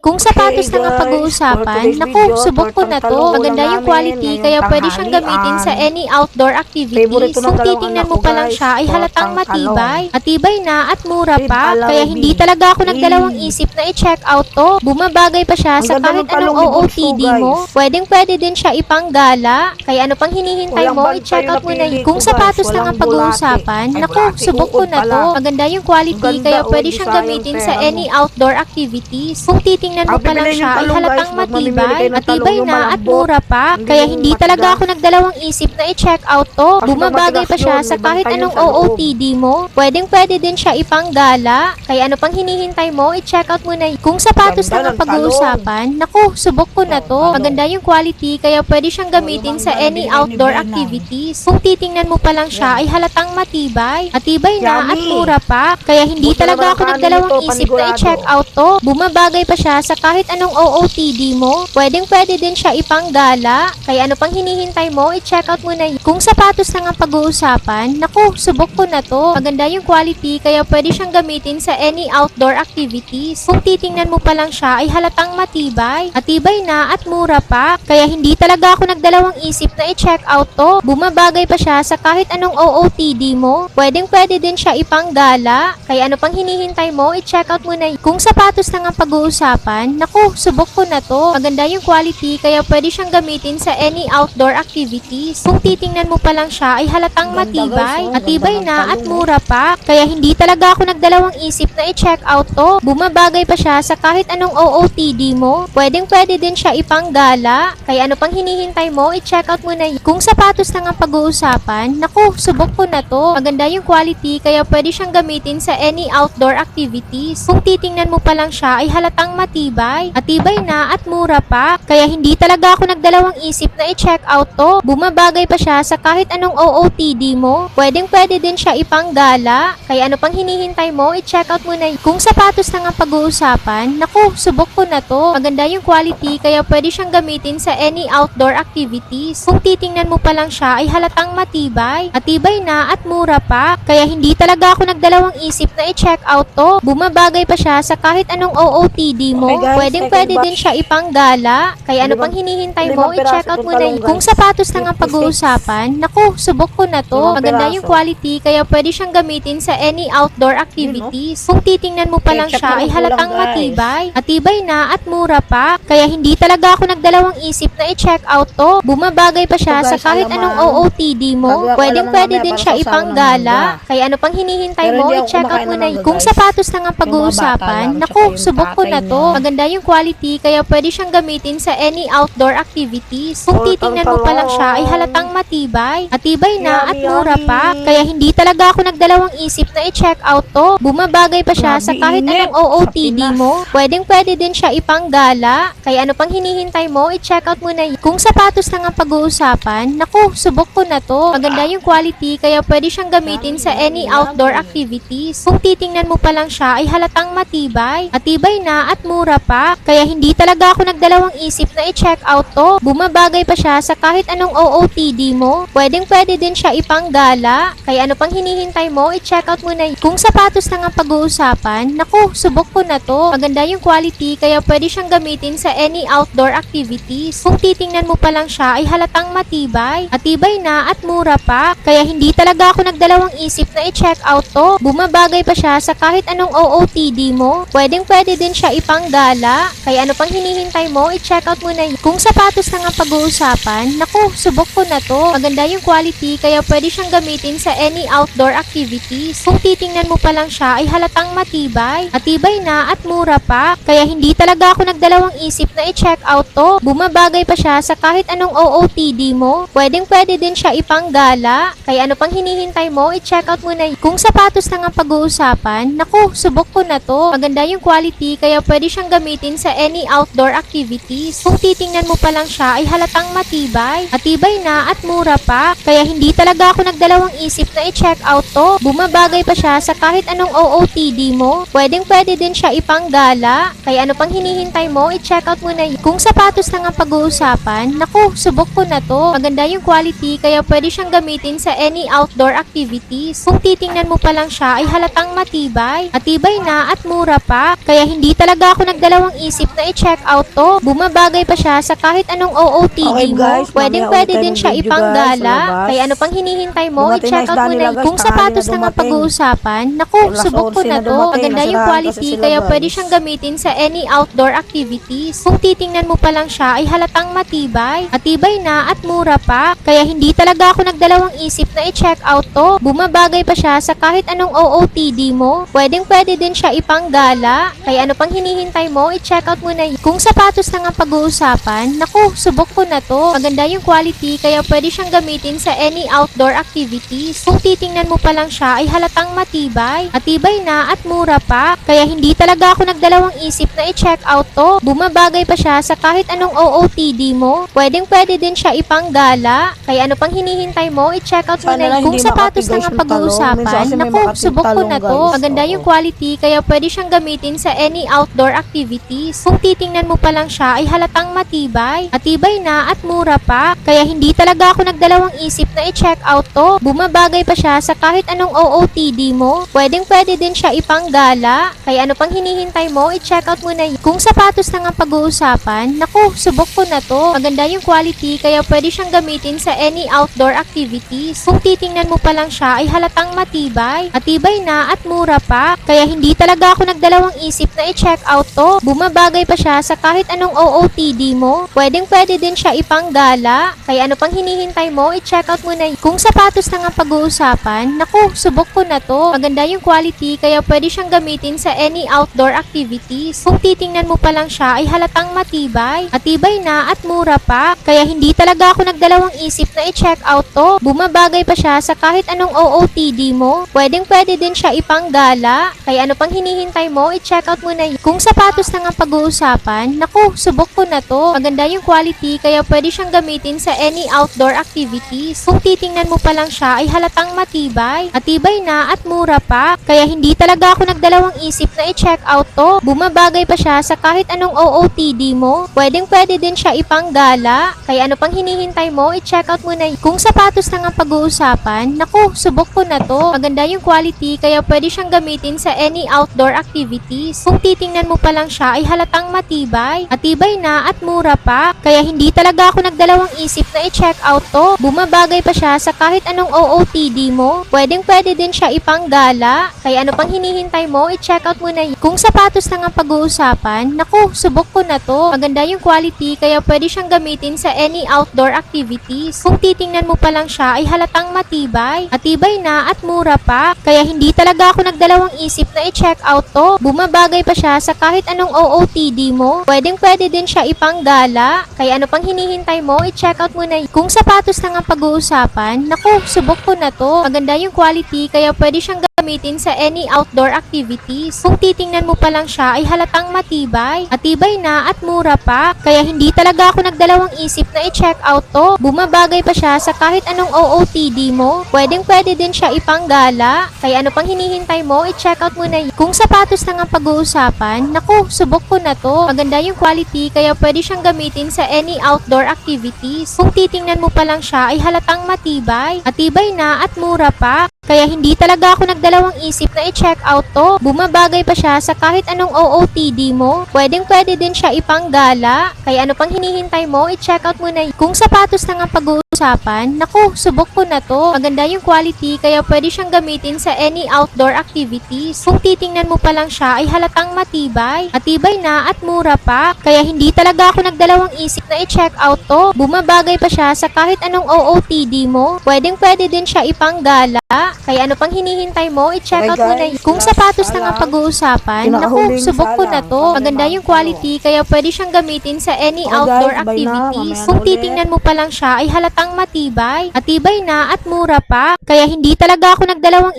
Kung sapatos na nga pag-uusapan, naku, subok ko na to. Maganda yung quality, kaya pwede siyang gamitin sa any outdoor activities. Kung titingnan mo pa lang siya, ay halatang matibay. Matibay na at mura pa, kaya hindi talaga ako nagdalawang isip na i-check out to. Bumabagay pa siya sa kahit anong OOTD mo. Pwede din siya ipanggala, kaya ano pang hinihintay mo, i-check out mo na yun. Kung sapatos na nga pag-uusapan, naku, subok ko na to. Maganda yung quality, kaya pwede siyang gamitin sa any outdoor activities. Kung titingnan mo pa lang siya, ay halatang matibay. Matibay na at mura pa, kaya hindi talaga ako nagdalawang isip na i-check out to. Bumabagay pa siya sa kahit anong OOTD mo. Pwede din siya ipanggala, kaya ano pang hinihintay mo, i-check out mo na yun. Kung sapatos na nga pag-uusapan, naku, subok ko na to. Maganda yung quality, kaya pwede siyang gamitin sa any outdoor activities. Kung titingnan mo pa lang siya, ay halatang matibay. Matibay na at mura pa, kaya hindi talaga ako nagdalawang isip na i-check out to. Bumabagay pa siya sa kahit anong OOTD mo. Pwede din siya ipanggala, kaya ano pang hinihintay mo, i-check out mo na yun. Kung sapatos na nga pag-uusapan, naku, subok ko na to. Maganda yung quality, kaya pwede siyang gamitin sa any outdoor activities. Kung titingnan mo pa lang siya, ay halatang matibay. Matibay na at mura pa, kaya hindi talaga ako nagdalawang isip na i-check out to. Bumabagay pa siya sa kahit anong OOTD mo. Pwede din siya ipanggala, kaya ano pang hinihintay mo, i-check out mo na yun. Kung sapatos na nga pag-uusapan, naku, subok ko na to. Maganda yung quality, kaya pwede siyang gamitin sa any outdoor activities. Kung titingnan mo pa lang siya, ay halatang matibay. Matibay na at mura pa, kaya hindi talaga ako nagdalawang isip na i-check out to. Bumabagay pa siya sa kahit anong OOTD mo. Pwede din siya ipanggala, kaya ano pang hinihintay mo, i-check out mo na yun. Kung sapatos na nga pag-uusapan, naku, subok ko na to. Maganda yung quality, kaya pwede siyang gamitin sa any outdoor activities. Kung titingnan mo pa lang siya, ay halatang matibay. Matibay na at mura pa, kaya hindi talaga ako nagdalawang isip na i-check out to. Bumabagay pa siya sa kahit anong OOTD mo. Pwede din siya ipanggala, kaya ano pang hinihintay mo, i-check out mo na yun. Kung sapatos na nga pag-uusapan, naku, subok ko na to. Maganda yung quality, kaya pwede siyang gamitin sa any outdoor activities. Kung titingnan mo pa lang siya, ay halatang matibay. Matibay na at mura pa, kaya hindi talaga ako nagdalawang isip na i-check out to. Bumabagay pa siya sa kahit anong OOTD mo. Pwede din siya ipanggala, kaya ano pang hinihintay mo, i-check out mo na yun. Kung sapatos na nga pag-uusapan, naku, subok ko na to. Maganda yung quality, kaya pwede siyang gamitin sa any outdoor activities. Kung titingnan mo pa lang siya, ay halatang matibay. Matibay na at mura pa, kaya hindi talaga ako nagdalawang isip na i-check out to. Bumabagay pa siya sa kahit anong OOTD mo. Pwede din siya ipanggala, kaya ano pang hinihintay mo, i-check out mo na yun. Kung sapatos na nga pag-uusapan, naku, subok ko na to. Maganda yung quality, kaya pwede siyang gamitin sa any outdoor activities. Kung titingnan mo pa lang siya, ay halatang matibay. Matibay na at mura pa, kaya hindi talaga ako nagdalawang isip na i-check out to. Bumabagay pa siya sa kahit anong OOTD mo. Pwede din siya ipanggala, kaya ano pang hinihintay mo, i-check out mo na yun. Kung sapatos na nga pag-uusapan, naku, subok ko na to. Maganda yung quality, kaya pwede siyang gamitin sa any outdoor activities. Kung titingnan mo pa lang siya, ay halatang matibay. Matibay na at mura pa, kaya hindi talaga ako nagdalawang isip na i-check out to. Bumabagay pa siya sa kahit anong OOTD mo. Pwede din siya ipanggala, kaya ano pang hinihintay mo, i-check out mo na yun. Kung sapatos na nga pag-uusapan, naku, subok ko na to. Maganda yung quality, kaya pwede siyang gamitin sa any outdoor activities. Kung titingnan mo pa lang siya, ay halatang matibay. Matibay na at mura pa, kaya hindi talaga ako nagdalawang isip na i-check out to. Bumabagay pa siya sa kahit anong OOTD mo. Pwede din siya ipanggala, kaya ano pang hinihintay mo, i-check out mo na yun. Kung sapatos na nga pag-uusapan, naku, subok ko na to. Maganda yung quality, kaya pwede siyang gamitin sa any outdoor activities. Kung titingnan mo pa lang siya, ay halatang matibay. Matibay na at mura pa, kaya hindi talaga ako nagdalawang isip na i-check out to. Bumabagay pa siya sa kahit anong OOTD mo. Pwede din siya ipanggala, kaya ano pang hinihintay mo, i-check out mo na yun. Kung sapatos na nga pag-uusapan, naku, subok ko na to. Maganda yung quality, kaya pwede siyang gamitin sa any outdoor activities. Kung titingnan mo pa lang siya, ay halatang matibay. Matibay na at mura pa, kaya hindi talaga ako nagdalawang isip na i-check out to. Bumabagay pa siya sa kahit anong OOTD mo. Pwede din siya ipanggala, kaya ano pang hinihintay mo, i-check out mo na yun. Kung sapatos na nga pag-uusapan, naku, subok ko na to. Maganda yung quality, kaya pwede siyang gamitin sa any outdoor activities. Kung titingnan mo pa lang siya, ay halatang matibay. Matibay na at mura pa, kaya hindi talaga ako nagdalawang isip na i-check out to. Bumabagay pa siya sa kahit anong OOTD mo. Pwede din siya ipanggala. Kaya ano pang hinihintay mo? I-check out mo na. Kung sapatos na nga pag-uusapan, naku, subok ko na to. Maganda yung quality, kaya pwede siyang gamitin sa any outdoor activities. Kung titingnan mo pa lang siya, ay halatang matibay. Matibay na at mura pa. Kaya hindi talaga ako nagdalawang isip na i-check out to. Bumabagay pa siya sa kahit anong OOTD mo. Pwede din siya ipanggala. Kaya ano pang hinihintay mo? I-check out mo na. Kung sapatos na nga pag-uusapan, naku, subok ko na to. Maganda yung quality, kaya pwede siyang gamitin sa any outdoor activities. Kung titingnan mo pa lang siya, ay halatang matibay. Matibay na at mura pa. Kaya hindi talaga ako nagdalawang isip na i-check out to. Bumabagay pa siya sa kahit anong OOTD mo. Pwede din siya ipanggala. Kaya ano pang hinihintay mo? I-check out mo na. Kung sapatos na nga pag-uusapan, naku, subok ko na to. Maganda yung quality, kaya pwede siyang gamitin sa any outdoor activities. Kung titingnan mo pa lang siya, ay halatang matibay. Matibay na at mura pa. Kaya hindi talaga ako nagdalawang isip na i-check out to. Bumabagay pa siya sa kahit anong OOTD mo. Pwede din siya ipanggala. Kaya ano pang hinihintay mo? I-check out mo na. Kung sapatos na nga pag-uusapan, naku, subok ko na to. Maganda yung quality, kaya pwede siyang gamitin sa any outdoor activities. Kung titingnan mo pa lang siya, ay halatang matibay. Matibay na at mura pa. Kaya hindi talaga ako nagdalawang isip na i-check out to. Bumabagay pa siya sa kahit anong OOTD mo. Pwede din siya ipanggala. Kaya ano pang hinihintay mo? I-check out mo na. Kung sapatos na nga pag-uusapan, naku, subok ko na to. Maganda yung quality, kaya pwede siyang gamitin sa any outdoor activities. Kung titingnan mo pa lang siya, ay halatang matibay. Matibay na at mura pa. Kaya hindi talaga ako nagdalawang isip na i-check out to. Bumabagay pa siya sa kahit anong OOTD mo. Pwede din siya ipanggala. Kaya ano pang hinihintay mo? I-check out mo na. Kung sapatos na nga pag-uusapan, naku, subok ko na to. Maganda yung quality, kaya pwede siyang gamitin sa any outdoor activities. Kung titingnan mo pa lang siya, ay halatang matibay. Matibay na at mura pa. Kaya hindi talaga ako nagdalawang isip na i-check out to. Bumabagay pa siya sa kahit anong OOTD mo. Pwede din siya ipanggala. Kaya ano pang hinihintay mo? I-check out mo na. Kung sapatos na nga pag-uusapan, naku, subok ko na to. Maganda yung quality, kaya pwede siyang gamitin sa any outdoor activities. Kung titingnan mo pa lang siya, ay halatang matibay. Matibay na at mura pa. Kaya hindi talaga ako nagdalawang isip na i-check out to. Bumabagay pa siya sa kahit anong OOTD mo. Pwede din siya ipanggala. Kaya ano pang hinihintay mo? I-check out mo na. Kung sapatos na nga pag-uusapan, naku, subok ko na to. Maganda yung quality, kaya pwede siyang gamitin sa any outdoor activities. Kung titingnan mo pa lang siya, ay halatang matibay. Matibay na at mura pa. Kaya hindi talaga ako nagdalawang isip na i-check out to. Bumabagay pa siya sa kahit anong OOTD mo. Pwede din siya ipanggala. Kaya ano pang hinihintay mo? I-check out mo na. Kung sapatos na nga pag-uusapan, naku, subok ko na to. Maganda yung quality, kaya pwede siyang gamitin sa any outdoor activities. Kung titingnan mo pa lang siya, ay halatang matibay. Matibay na at mura pa. Kaya hindi talaga ako nagdalawang isip na i-check out to. Bumabagay pa siya sa kahit anong OOTD mo. Pwede din siya ipanggala. Kaya ano pang hinihintay mo? I-check out mo na. Kung sapatos na nga pag-uusapan, naku, subok ko na to. Maganda yung quality, kaya pwede siyang gamitin sa any outdoor activities. Kung titingnan mo pa lang siya, ay halatang matibay. Matibay na at mura pa. Kaya hindi talaga ako nagdalawang isip na i-check out to. Bumabagay pa siya sa kahit anong OOTD mo. Pwede din siya ipanggala. Kaya ano pang hinihintay mo? I-check out mo na. Kung sapatos na nga pag-uusapan, naku, subok ko na to. Maganda yung quality, kaya pwede siyang gamitin sa any outdoor activities. Kung titingnan mo pa lang siya, ay halatang matibay. Matibay na at mura pa. Kaya hindi talaga ako nagdalawang isip na i-check out to. Bumabagay pa siya sa kahit anong OOTD mo. Pwede din siya ipanggala. Kaya ano pang hinihintay mo? I-check out mo na. Kung sapatos na nga pag-uusapan, naku, subok ko na to. Maganda yung quality, kaya pwede siyang gamitin sa any outdoor activities. Kung titingnan mo pa lang siya, ay halatang matibay. Matibay na at mura pa. Kaya hindi talaga ako nagdalawang